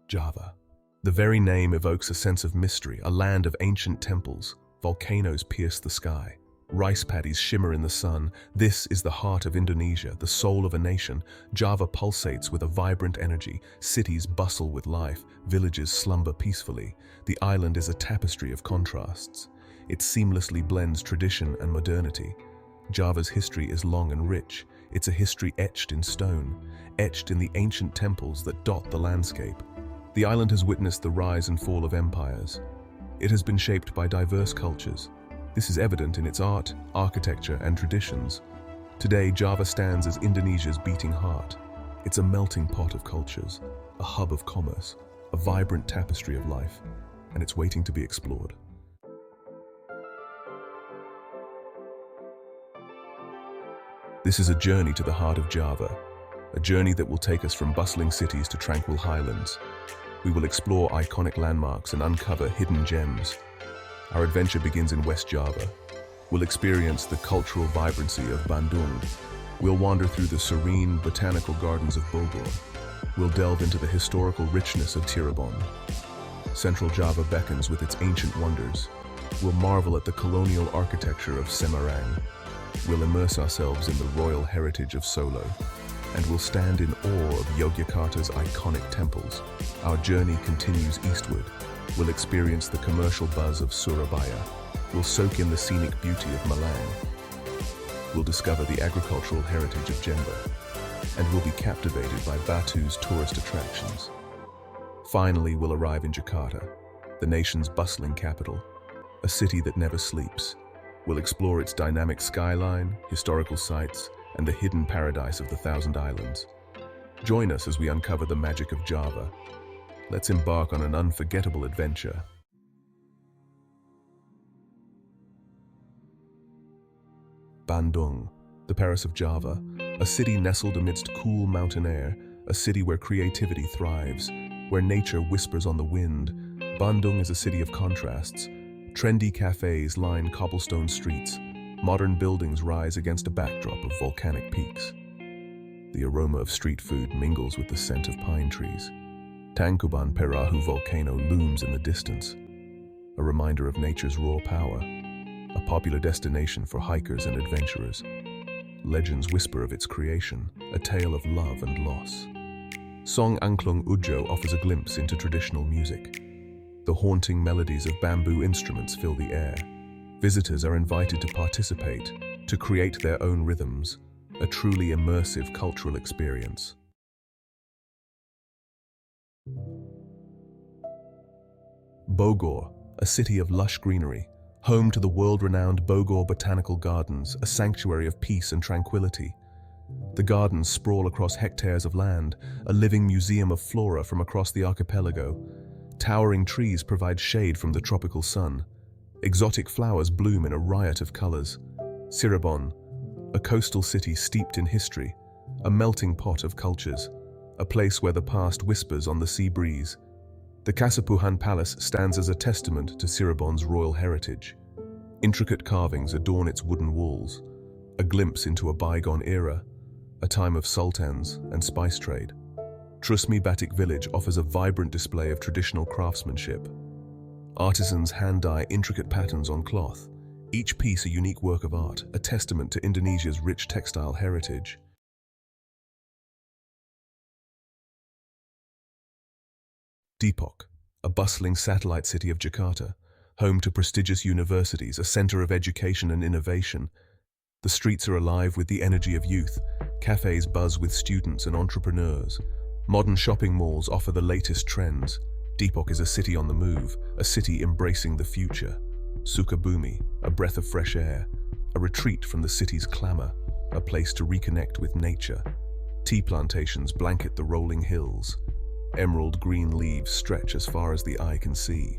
Java. The very name evokes a sense of mystery, a land of ancient temples. Volcanoes pierce the sky. Rice paddies shimmer in the sun. This is the heart of Indonesia, the soul of a nation. Java pulsates with a vibrant energy. Cities bustle with life. Villages slumber peacefully. The island is a tapestry of contrasts. It seamlessly blends tradition and modernity. Java's history is long and rich. It's a history etched in stone, etched in the ancient temples that dot the landscape. The island has witnessed the rise and fall of empires. It has been shaped by diverse cultures. This is evident in its art, architecture, and traditions. Today, Java stands as Indonesia's beating heart. It's a melting pot of cultures, a hub of commerce, a vibrant tapestry of life, and it's waiting to be explored. This is a journey to the heart of Java, a journey that will take us from bustling cities to tranquil highlands. We will explore iconic landmarks and uncover hidden gems. Our adventure begins in West Java. We'll experience the cultural vibrancy of Bandung. We'll wander through the serene botanical gardens of Bogor. We'll delve into the historical richness of Cirebon. Central Java beckons with its ancient wonders. We'll marvel at the colonial architecture of Semarang. We'll immerse ourselves in the royal heritage of Solo, and we'll stand in awe of Yogyakarta's iconic temples. Our journey continues eastward. We'll experience the commercial buzz of Surabaya. We'll soak in the scenic beauty of Malang. We'll discover the agricultural heritage of Jember, and we'll be captivated by Batu's tourist attractions. Finally, we'll arrive in Jakarta, the nation's bustling capital, a city that never sleeps. We'll explore its dynamic skyline, historical sites, and the hidden paradise of the Thousand Islands. Join us as we uncover the magic of Java. Let's embark on an unforgettable adventure. Bandung, the Paris of Java, a city nestled amidst cool mountain air, a city where creativity thrives, where nature whispers on the wind. Bandung is a city of contrasts. Trendy cafes line cobblestone streets. Modern buildings rise against a backdrop of volcanic peaks. The aroma of street food mingles with the scent of pine trees. Tangkuban Perahu volcano looms in the distance, a reminder of nature's raw power, a popular destination for hikers and adventurers. Legends whisper of its creation, a tale of love and loss. Song Angklung Ujo offers a glimpse into traditional music. The haunting melodies of bamboo instruments fill the air. Visitors are invited to participate, to create their own rhythms, a truly immersive cultural experience. Bogor, a city of lush greenery, home to the world-renowned Bogor Botanical Gardens, a sanctuary of peace and tranquility. The gardens sprawl across hectares of land, a living museum of flora from across the archipelago. Towering trees provide shade from the tropical sun. Exotic flowers bloom in a riot of colors. Cirebon, a coastal city steeped in history, a melting pot of cultures, a place where the past whispers on the sea breeze. The Kasepuhan Palace stands as a testament to Cirebon's royal heritage. Intricate carvings adorn its wooden walls, a glimpse into a bygone era, a time of sultans and spice trade. Trusmi Batik village offers a vibrant display of traditional craftsmanship. Artisans hand-dye intricate patterns on cloth, each piece a unique work of art, a testament to Indonesia's rich textile heritage. Depok, a bustling satellite city of Jakarta, home to prestigious universities, a center of education and innovation. The streets are alive with the energy of youth. Cafes buzz with students and entrepreneurs. Modern shopping malls offer the latest trends. Depok is a city on the move, a city embracing the future. Sukabumi, a breath of fresh air, a retreat from the city's clamor, a place to reconnect with nature. Tea plantations blanket the rolling hills. Emerald green leaves stretch as far as the eye can see.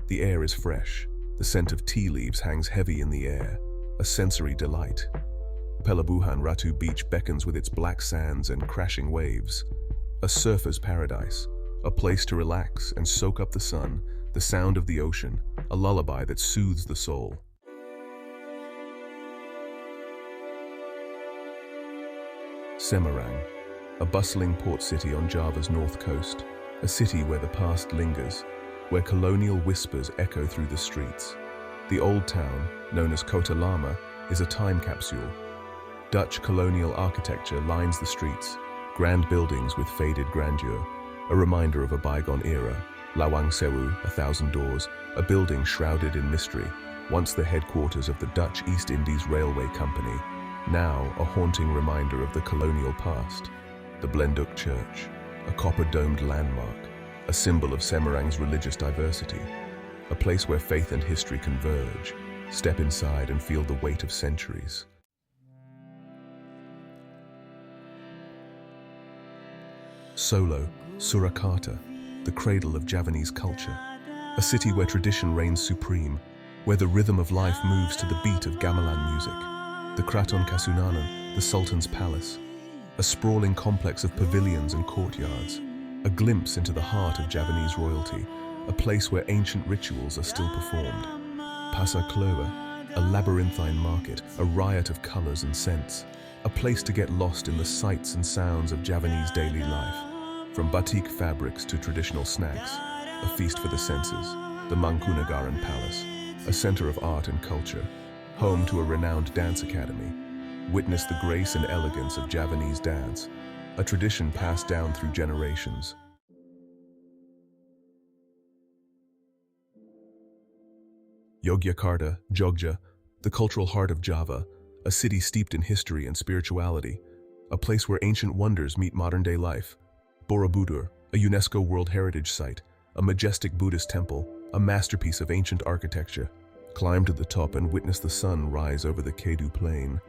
The air is fresh. The scent of tea leaves hangs heavy in the air, a sensory delight. Pelabuhan Ratu Beach beckons with its black sands and crashing waves. A surfer's paradise, a place to relax and soak up the sun, the sound of the ocean, a lullaby that soothes the soul. Semarang, a bustling port city on Java's north coast. a city where the past lingers, where colonial whispers echo through the streets. The old town, known as Kota Lama, is a time capsule. Dutch colonial architecture lines the streets, grand buildings with faded grandeur, a reminder of a bygone era. Lawang Sewu, 1,000 Doors, a building shrouded in mystery, once the headquarters of the Dutch East Indies Railway Company, now a haunting reminder of the colonial past. The Blenduk Church, a copper-domed landmark, a symbol of Semarang's religious diversity, a place where faith and history converge. Step inside and feel the weight of centuries. Solo, Surakarta, the cradle of Javanese culture, a city where tradition reigns supreme, where the rhythm of life moves to the beat of gamelan music. The Kraton Kasunanan, the Sultan's Palace, a sprawling complex of pavilions and courtyards, a glimpse into the heart of Javanese royalty, a place where ancient rituals are still performed. Pasar Klewer, a labyrinthine market, a riot of colors and scents, a place to get lost in the sights and sounds of Javanese daily life. From batik fabrics to traditional snacks, a feast for the senses. The Mangkunagaran Palace, a center of art and culture, home to a renowned dance academy. Witness the grace and elegance of Javanese dance, a tradition passed down through generations. Yogyakarta, Jogja, the cultural heart of Java, a city steeped in history and spirituality, a place where ancient wonders meet modern-day life. Borobudur, a UNESCO World Heritage Site, a majestic Buddhist temple, a masterpiece of ancient architecture. Climb to the top and witness the sun rise over the Kedu Plain,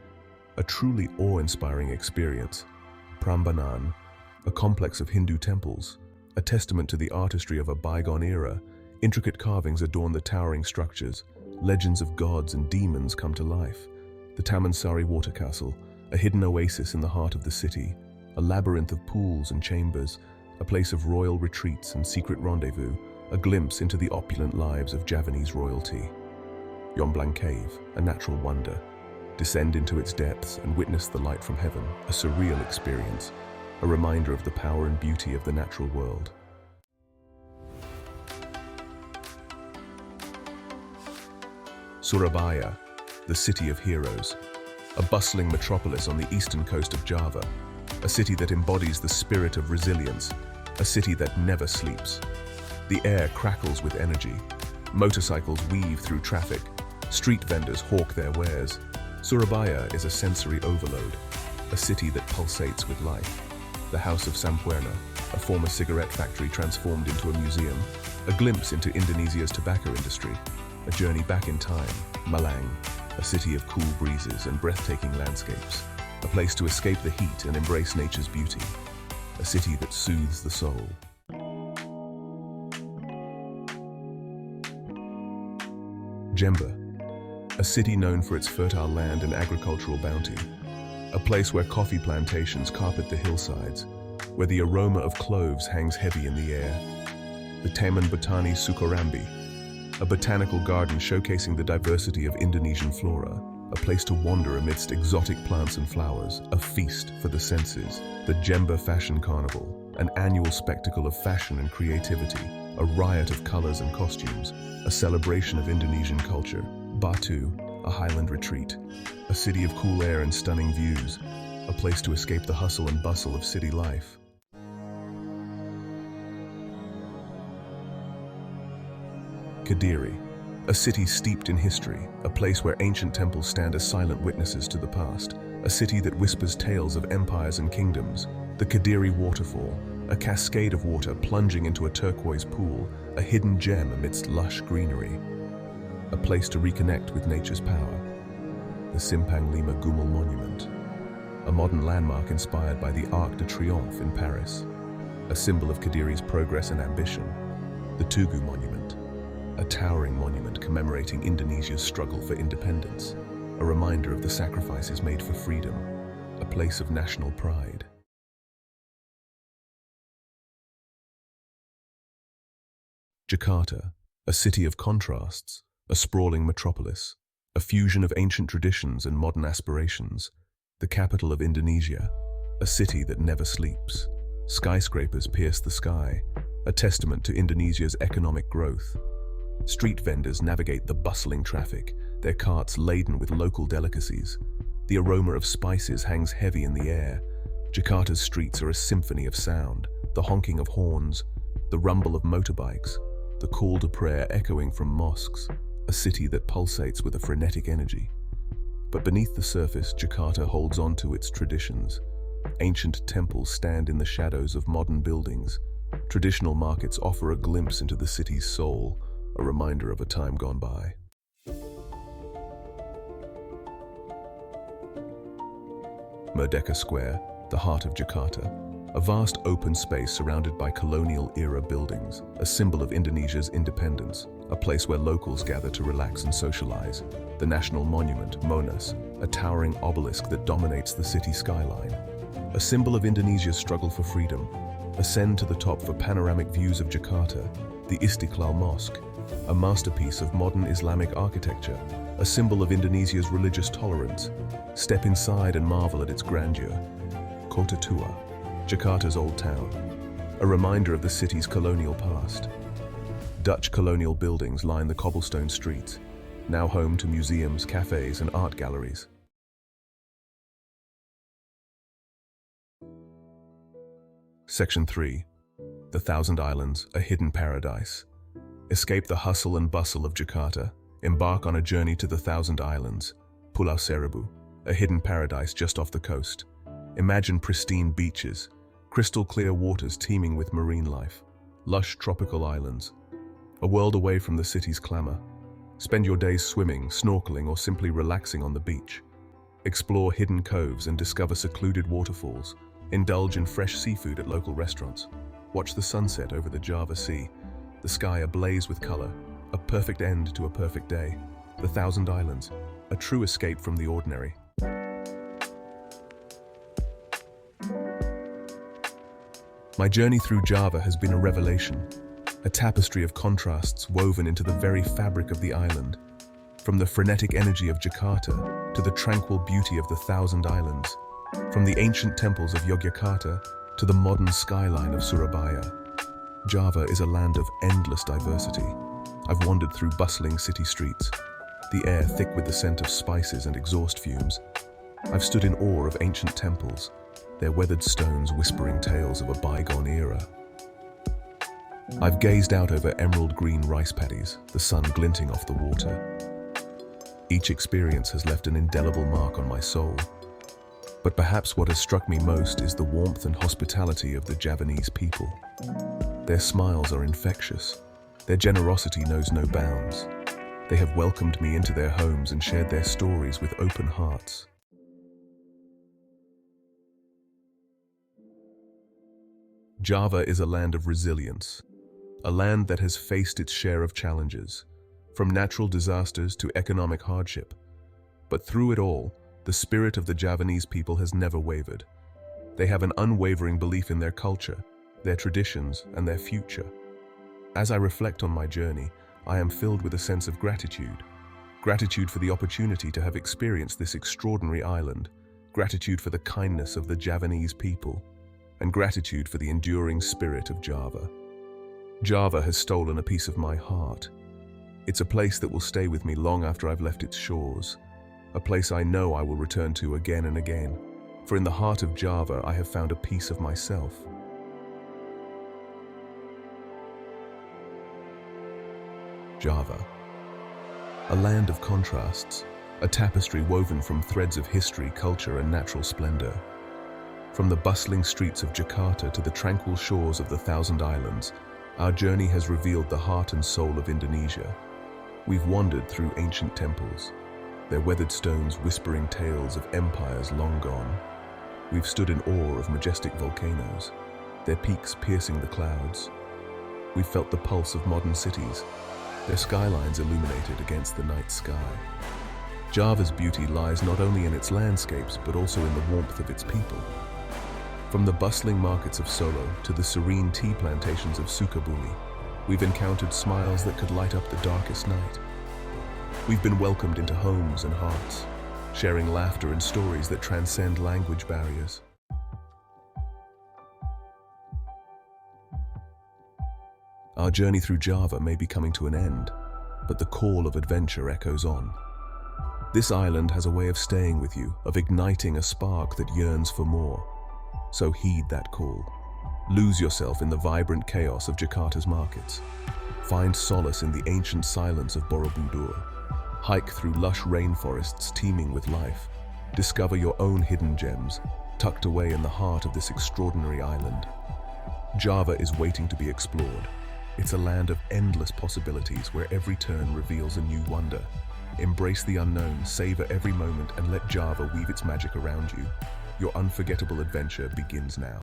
a truly awe-inspiring experience. Prambanan, a complex of Hindu temples, a testament to the artistry of a bygone era. Intricate carvings adorn the towering structures. Legends of gods and demons come to life. The Tamansari Water Castle, a hidden oasis in the heart of the city, a labyrinth of pools and chambers, a place of royal retreats and secret rendezvous, a glimpse into the opulent lives of Javanese royalty. Yomblang Cave, a natural wonder. Descend into its depths and witness the light from heaven, a surreal experience, a reminder of the power and beauty of the natural world. Surabaya, the city of heroes, a bustling metropolis on the eastern coast of Java, a city that embodies the spirit of resilience, a city that never sleeps. The air crackles with energy. Motorcycles weave through traffic. Street vendors hawk their wares. Surabaya is a sensory overload, a city that pulsates with life. The House of Sampurna, a former cigarette factory transformed into a museum, a glimpse into Indonesia's tobacco industry, a journey back in time. Malang, a city of cool breezes and breathtaking landscapes, a place to escape the heat and embrace nature's beauty, a city that soothes the soul. Jember, a city known for its fertile land and agricultural bounty, a place where coffee plantations carpet the hillsides, where the aroma of cloves hangs heavy in the air. The Taman Botani Sukorambi, a botanical garden showcasing the diversity of Indonesian flora, a place to wander amidst exotic plants and flowers, a feast for the senses. The Jember Fashion Carnival, an annual spectacle of fashion and creativity, a riot of colors and costumes, a celebration of Indonesian culture. Batu, a highland retreat, a city of cool air and stunning views, a place to escape the hustle and bustle of city life. Kediri, a city steeped in history, a place where ancient temples stand as silent witnesses to the past, a city that whispers tales of empires and kingdoms. The Kediri Waterfall, a cascade of water plunging into a turquoise pool, a hidden gem amidst lush greenery, a place to reconnect with nature's power. The Simpang Lima Gumal Monument, a modern landmark inspired by the Arc de Triomphe in Paris, a symbol of Kediri's progress and ambition. The Tugu Monument, a towering monument commemorating Indonesia's struggle for independence, a reminder of the sacrifices made for freedom, a place of national pride. Jakarta, a city of contrasts, a sprawling metropolis, a fusion of ancient traditions and modern aspirations, the capital of Indonesia, a city that never sleeps. Skyscrapers pierce the sky, a testament to Indonesia's economic growth. Street vendors navigate the bustling traffic, their carts laden with local delicacies. The aroma of spices hangs heavy in the air. Jakarta's streets are a symphony of sound, the honking of horns, the rumble of motorbikes, the call to prayer echoing from mosques, a city that pulsates with a frenetic energy. But beneath the surface, Jakarta holds on to its traditions. Ancient temples stand in the shadows of modern buildings. Traditional markets offer a glimpse into the city's soul, a reminder of a time gone by. Merdeka Square, the heart of Jakarta, a vast open space surrounded by colonial-era buildings, a symbol of Indonesia's independence, a place where locals gather to relax and socialize. The national monument, Monas, a towering obelisk that dominates the city skyline. A symbol of Indonesia's struggle for freedom. Ascend to the top for panoramic views of Jakarta, the Istiqlal Mosque, a masterpiece of modern Islamic architecture, a symbol of Indonesia's religious tolerance. Step inside and marvel at its grandeur. Kota Tua, Jakarta's old town, a reminder of the city's colonial past. Dutch colonial buildings line the cobblestone streets, now home to museums, cafes, and art galleries. Section 3. The Thousand Islands, a hidden paradise. Escape the hustle and bustle of Jakarta. Embark on a journey to the Thousand Islands, Pulau Seribu, a hidden paradise just off the coast. Imagine pristine beaches, crystal clear waters teeming with marine life, lush tropical islands, a world away from the city's clamor. Spend your days swimming, snorkeling, or simply relaxing on the beach. Explore hidden coves and discover secluded waterfalls. Indulge in fresh seafood at local restaurants. Watch the sunset over the Java Sea, the sky ablaze with color, a perfect end to a perfect day. The Thousand Islands, a true escape from the ordinary. My journey through Java has been a revelation, a tapestry of contrasts woven into the very fabric of the island. From the frenetic energy of Jakarta to the tranquil beauty of the Thousand Islands, from the ancient temples of Yogyakarta to the modern skyline of Surabaya. Java is a land of endless diversity. I've wandered through bustling city streets, the air thick with the scent of spices and exhaust fumes. I've stood in awe of ancient temples, their weathered stones whispering tales of a bygone era. I've gazed out over emerald green rice paddies, the sun glinting off the water. Each experience has left an indelible mark on my soul. But perhaps what has struck me most is the warmth and hospitality of the Javanese people. Their smiles are infectious. Their generosity knows no bounds. They have welcomed me into their homes and shared their stories with open hearts. Java is a land of resilience, a land that has faced its share of challenges, from natural disasters to economic hardship. But through it all, the spirit of the Javanese people has never wavered. They have an unwavering belief in their culture, their traditions, and their future. As I reflect on my journey, I am filled with a sense of gratitude. Gratitude for the opportunity to have experienced this extraordinary island, gratitude for the kindness of the Javanese people, and gratitude for the enduring spirit of Java. Java has stolen a piece of my heart. It's a place that will stay with me long after I've left its shores, a place I know I will return to again and again, for in the heart of Java I have found a piece of myself. Java, a land of contrasts, a tapestry woven from threads of history, culture, and natural splendor. From the bustling streets of Jakarta to the tranquil shores of the Thousand Islands, our journey has revealed the heart and soul of Indonesia. We've wandered through ancient temples, their weathered stones whispering tales of empires long gone. We've stood in awe of majestic volcanoes, their peaks piercing the clouds. We've felt the pulse of modern cities, their skylines illuminated against the night sky. Java's beauty lies not only in its landscapes, but also in the warmth of its people. From the bustling markets of Solo to the serene tea plantations of Sukabumi, we've encountered smiles that could light up the darkest night. We've been welcomed into homes and hearts, sharing laughter and stories that transcend language barriers. Our journey through Java may be coming to an end, but the call of adventure echoes on. This island has a way of staying with you, of igniting a spark that yearns for more. So heed that call. Lose yourself in the vibrant chaos of Jakarta's markets. Find solace in the ancient silence of Borobudur. Hike through lush rainforests teeming with life. Discover your own hidden gems, tucked away in the heart of this extraordinary island. Java is waiting to be explored. It's a land of endless possibilities where every turn reveals a new wonder. Embrace the unknown, savor every moment, and let Java weave its magic around you. Your unforgettable adventure begins now.